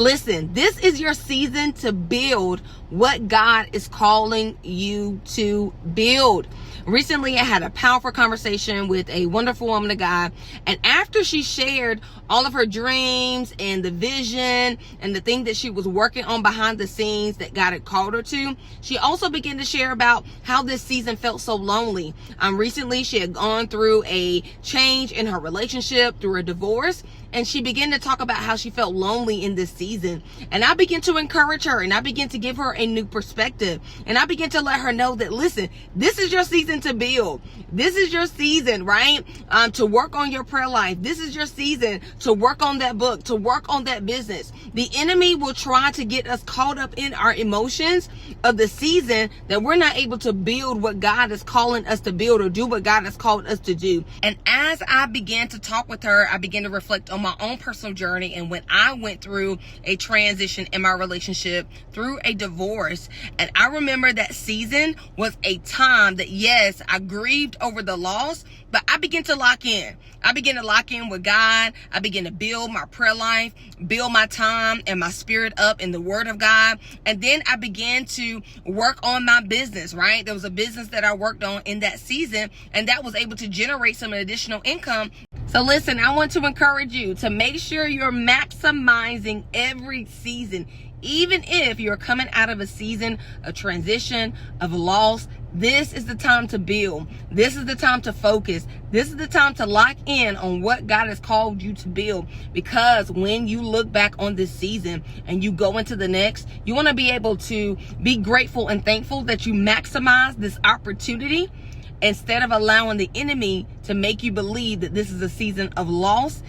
Listen, this is your season to build what God is calling you to build. Recently, I had a powerful conversation with a wonderful woman of God, and after she shared all of her dreams and the vision and the thing that she was working on behind the scenes that God had called her to, she also began to share about how this season felt so lonely. Recently, she had gone through a change in her relationship, through a divorce, and she began to talk about how she felt lonely in this season. And I began to encourage her, and I began to give her a new perspective. And I began to let her know that, listen, this is your season to build. This is your season, right? To work on your prayer life. This is your season to work on that book, to work on that business. The enemy will try to get us caught up in our emotions of the season that we're not able to build what God is calling us to build or do what God has called us to do. And as I began to talk with her, I began to reflect on my own personal journey and when I went through a transition in my relationship, through a divorce. And I remember that season was a time that, yes, I grieved over the loss, but I began to lock in. I began to lock in with God. I began to build my prayer life, build my time and my spirit up in the Word of God. And then I began to work on my business, right? There was a business that I worked on in that season, and that was able to generate some additional income. So listen, I want to encourage you to make sure you're maximizing every season. Even if you're coming out of a season of transition, of loss, this is the time to build. This is the time to focus. This is the time to lock in on what God has called you to build. Because when you look back on this season and you go into the next, you want to be able to be grateful and thankful that you maximize this opportunity instead of allowing the enemy to make you believe that this is a season of loss